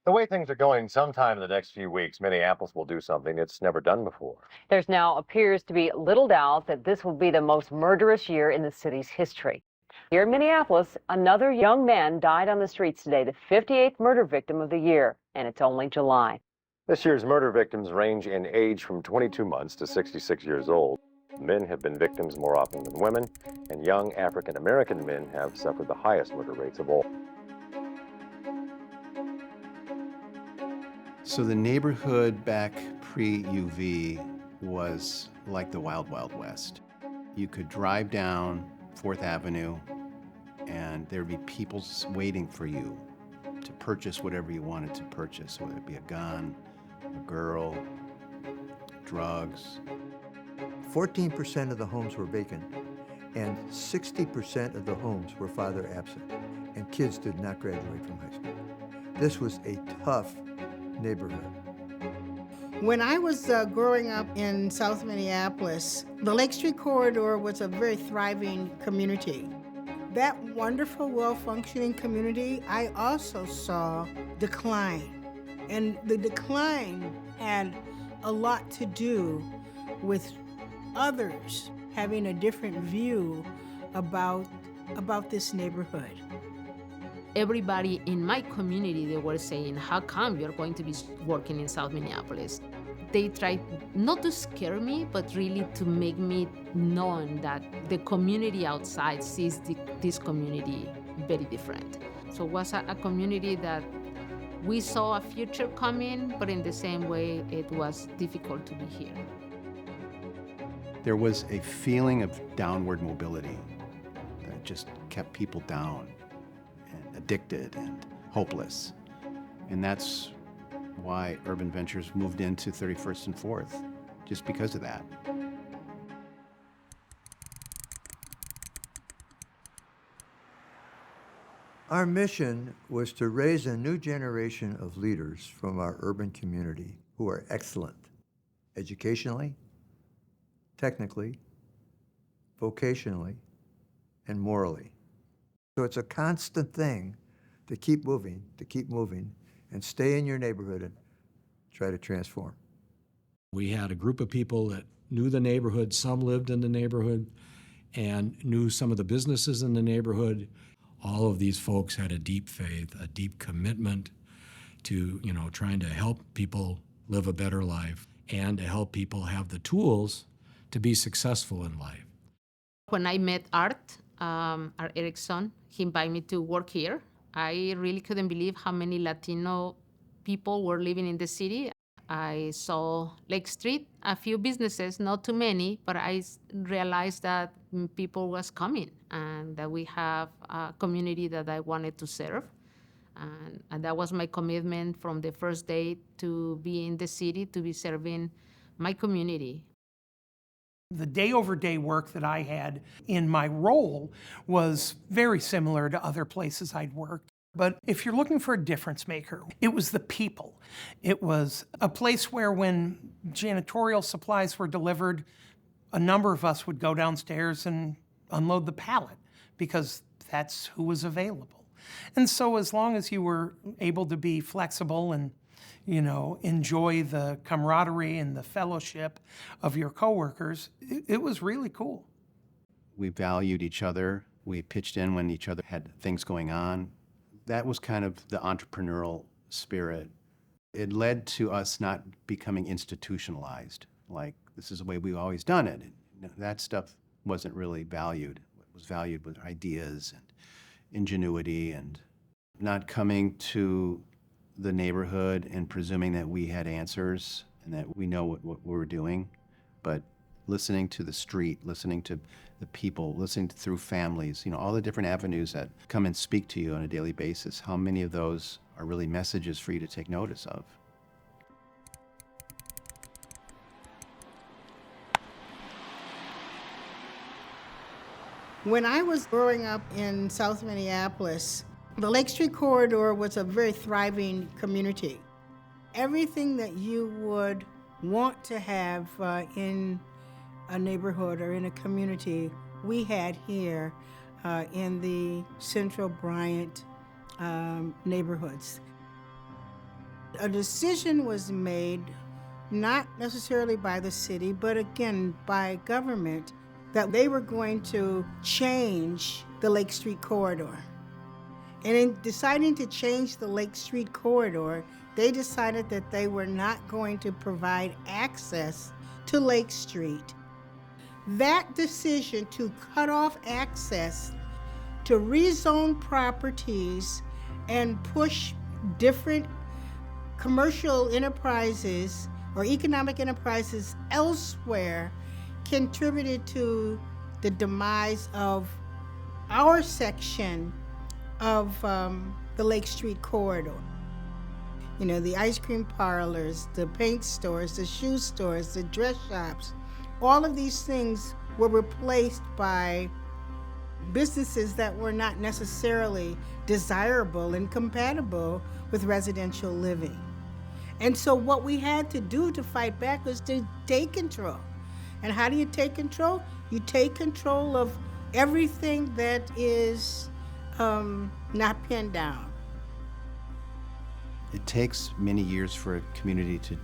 The way things are going, sometime in the next few weeks, Minneapolis will do something it's never done before. There's now appears to be little doubt that this will be the most murderous year in the city's history. Here in Minneapolis, another young man died on the streets today, the 58th murder victim of the year, and it's only July. This year's murder victims range in age from 22 months to 66 years old. Men have been victims more often than women, and young African American men have suffered the highest murder rates of all. So the neighborhood back pre-UV was like the Wild Wild West. You could drive down 4th Avenue and there'd be people waiting for you to purchase whatever you wanted to purchase, whether it be a gun, a girl, drugs. 14% of the homes were vacant, and 60% of the homes were father absent, and kids did not graduate from high school. This was a tough neighborhood. When I was growing up in South Minneapolis, the Lake Street Corridor was a very thriving community. That wonderful, well-functioning community, I also saw decline. And the decline had a lot to do with others having a different view about this neighborhood. Everybody in my community, they were saying, how come you're going to be working in South Minneapolis? They tried not to scare me, but really to make me know that the community outside sees this community very different. So it was a community that we saw a future coming, but in the same way, it was difficult to be here. There was a feeling of downward mobility that just kept people down and addicted and hopeless. And that's why Urban Ventures moved into 31st and 4th, just because of that. Our mission was to raise a new generation of leaders from our urban community who are excellent educationally, technically, vocationally, and morally. So it's a constant thing to keep moving, and stay in your neighborhood and try to transform. We had a group of people that knew the neighborhood, some lived in the neighborhood, and knew some of the businesses in the neighborhood. All of these folks had a deep faith, a deep commitment to, trying to help people live a better life and to help people have the tools to be successful in life. When I met Art Erickson, he invited me to work here. I really couldn't believe how many Latino people were living in the city. I saw Lake Street, a few businesses, not too many, but I realized that people was coming and that we have a community that I wanted to serve. And that was my commitment from the first day to be in the city, to be serving my community. The day-over-day work that I had in my role was very similar to other places I'd worked. But if you're looking for a difference maker, it was the people. It was a place where when janitorial supplies were delivered, a number of us would go downstairs and unload the pallet because that's who was available. And so as long as you were able to be flexible and enjoy the camaraderie and the fellowship of your coworkers, it was really cool. We valued each other. We pitched in when each other had things going on. That was kind of the entrepreneurial spirit. It led to us not becoming institutionalized, like this is the way we've always done it. That stuff wasn't really valued. What was valued was ideas and ingenuity and not coming to the neighborhood and presuming that we had answers and that we know what we were doing, but listening to the street, listening to the people, listening through families, all the different avenues that come and speak to you on a daily basis. How many of those are really messages for you to take notice of? When I was growing up in South Minneapolis, the Lake Street Corridor was a very thriving community. Everything that you would want to have in a neighborhood or in a community, we had here in the Central Bryant neighborhoods. A decision was made, not necessarily by the city, but again by government, that they were going to change the Lake Street corridor. And in deciding to change the Lake Street corridor, they decided that they were not going to provide access to Lake Street. That decision to cut off access, to rezone properties and push different commercial enterprises or economic enterprises elsewhere contributed to the demise of our section of the Lake Street corridor. You know, the ice cream parlors, the paint stores, the shoe stores, the dress shops, all of these things were replaced by businesses that were not necessarily desirable and compatible with residential living. And so what we had to do to fight back was to take control. And how do you take control? You take control of everything that is not pinned down. It takes many years for a community to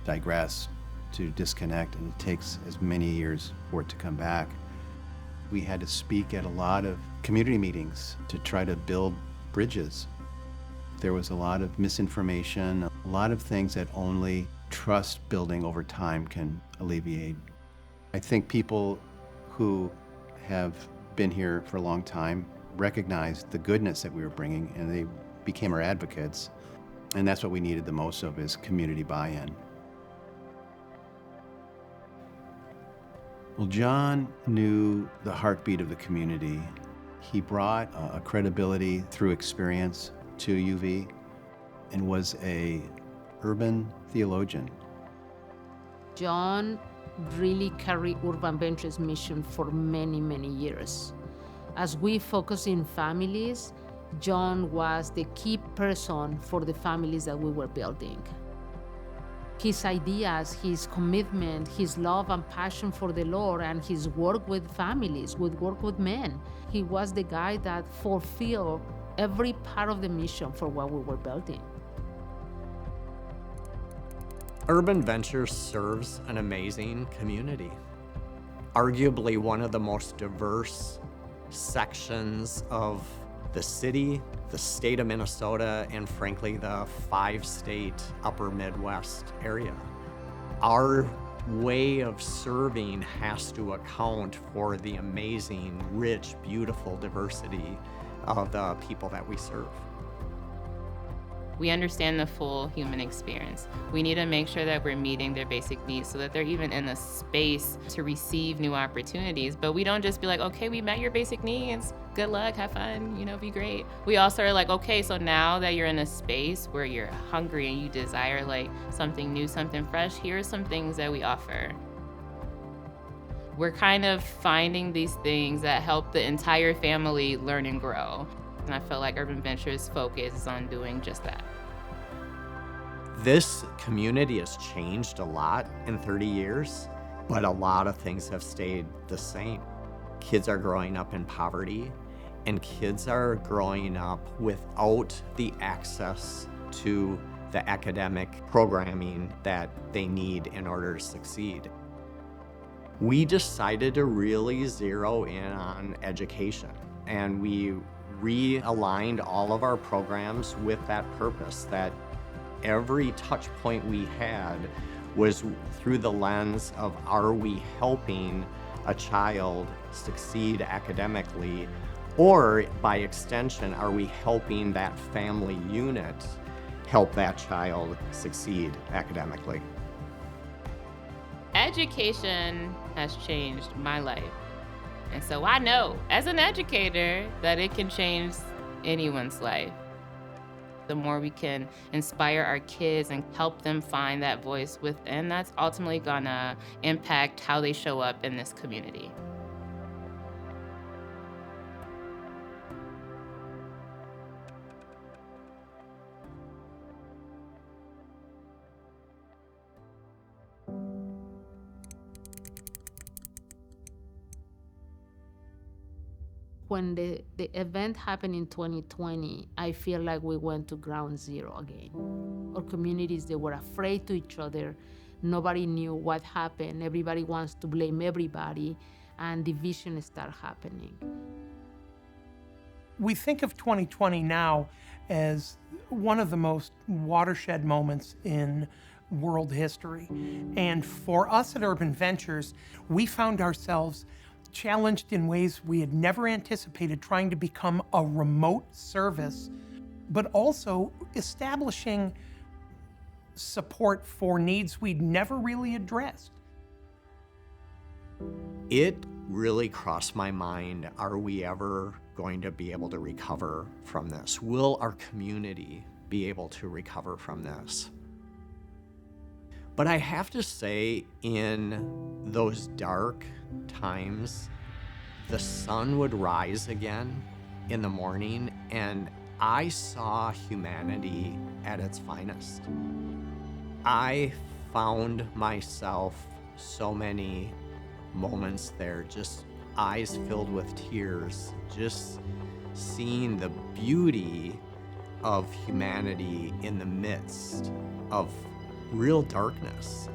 digress, to disconnect, and it takes as many years for it to come back. We had to speak at a lot of community meetings to try to build bridges. There was a lot of misinformation, a lot of things that only trust building over time can alleviate. I think people who have been here for a long time recognized the goodness that we were bringing, and they became our advocates. And that's what we needed the most of, is community buy-in. Well, John knew the heartbeat of the community. He brought a credibility through experience to UV and was an urban theologian. John really carried Urban Ventures' mission for many, many years. As we focus in families, John was the key person for the families that we were building. His ideas, his commitment, his love and passion for the Lord, and his work with families, with work with men. He was the guy that fulfilled every part of the mission for what we were building. Urban Ventures serves an amazing community. Arguably one of the most diverse sections of the city, the state of Minnesota, and frankly, the 5-state upper Midwest area. Our way of serving has to account for the amazing, rich, beautiful diversity of the people that we serve. We understand the full human experience. We need to make sure that we're meeting their basic needs so that they're even in a space to receive new opportunities. But we don't just be like, okay, we met your basic needs. Good luck, have fun, be great. We also are like, okay, so now that you're in a space where you're hungry and you desire like something new, something fresh, here are some things that we offer. We're kind of finding these things that help the entire family learn and grow. And I feel like Urban Ventures' focus is on doing just that. This community has changed a lot in 30 years, but a lot of things have stayed the same. Kids are growing up in poverty, and kids are growing up without the access to the academic programming that they need in order to succeed. We decided to really zero in on education, and we realigned all of our programs with that purpose, that every touch point we had was through the lens of, are we helping a child succeed academically, or by extension, are we helping that family unit help that child succeed academically? Education has changed my life. And so I know, as an educator, that it can change anyone's life. The more we can inspire our kids and help them find that voice within, that's ultimately gonna impact how they show up in this community. when the event happened in 2020, I feel like we went to ground zero again. Our communities, they were afraid to each other. Nobody knew what happened. Everybody wants to blame everybody, and division started happening. We think of 2020 now as one of the most watershed moments in world history. And for us at Urban Ventures, we found ourselves challenged in ways we had never anticipated, trying to become a remote service, but also establishing support for needs we'd never really addressed. It really crossed my mind, are we ever going to be able to recover from this? Will our community be able to recover from this? But I have to say, in those dark times, the sun would rise again in the morning, and I saw humanity at its finest. I found myself so many moments there, just eyes filled with tears, just seeing the beauty of humanity in the midst of real darkness.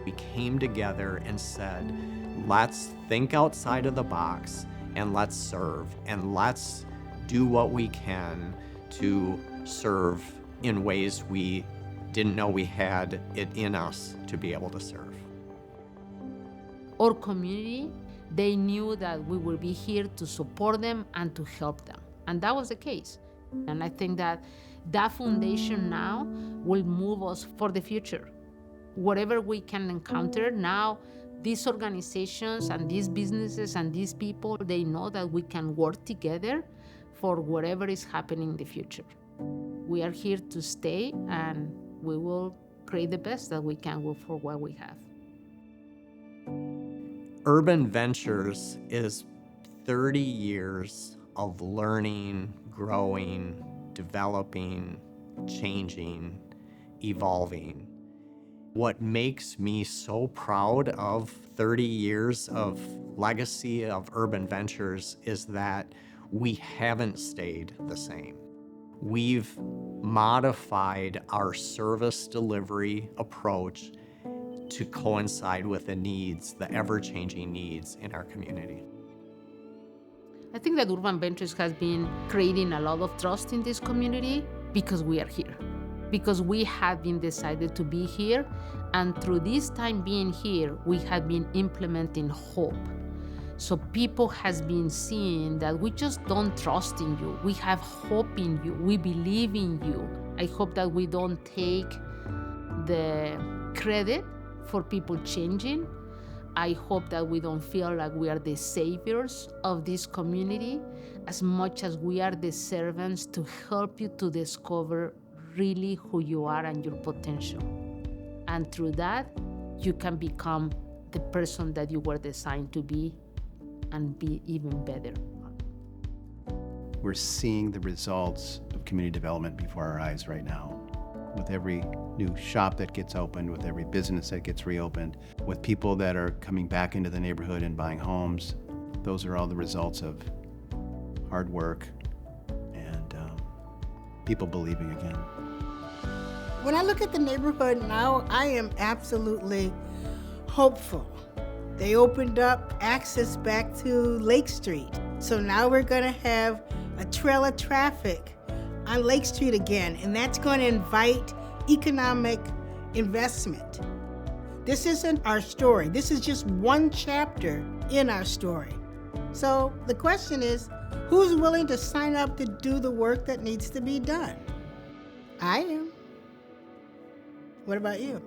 We came together and said, let's think outside of the box and let's serve, and let's do what we can to serve in ways we didn't know we had it in us to be able to serve. Our community, they knew that we would be here to support them and to help them. And that was the case. And I think that that foundation now will move us for the future. Whatever we can encounter now, these organizations and these businesses and these people, they know that we can work together for whatever is happening in the future. We are here to stay, and we will create the best that we can for what we have. Urban Ventures is 30 years of learning, growing, developing, changing, evolving. What makes me so proud of 30 years of legacy of Urban Ventures is that we haven't stayed the same. We've modified our service delivery approach to coincide with the needs, the ever-changing needs in our community. I think that Urban Ventures has been creating a lot of trust in this community because we are here, because we have been decided to be here, and through this time being here, we have been implementing hope. So people has been seeing that we just don't trust in you. We have hope in you. We believe in you. I hope that we don't take the credit for people changing. I hope that we don't feel like we are the saviors of this community as much as we are the servants to help you to discover really who you are and your potential. And through that, you can become the person that you were designed to be and be even better. We're seeing the results of community development before our eyes right now. With every new shop that gets opened, with every business that gets reopened, with people that are coming back into the neighborhood and buying homes, those are all the results of hard work and people believing again. When I look at the neighborhood now, I am absolutely hopeful. They opened up access back to Lake Street. So now we're gonna have a trail of traffic on Lake Street again, and that's gonna invite economic investment. This isn't our story. This is just one chapter in our story. So the question is, who's willing to sign up to do the work that needs to be done? I am. What about you?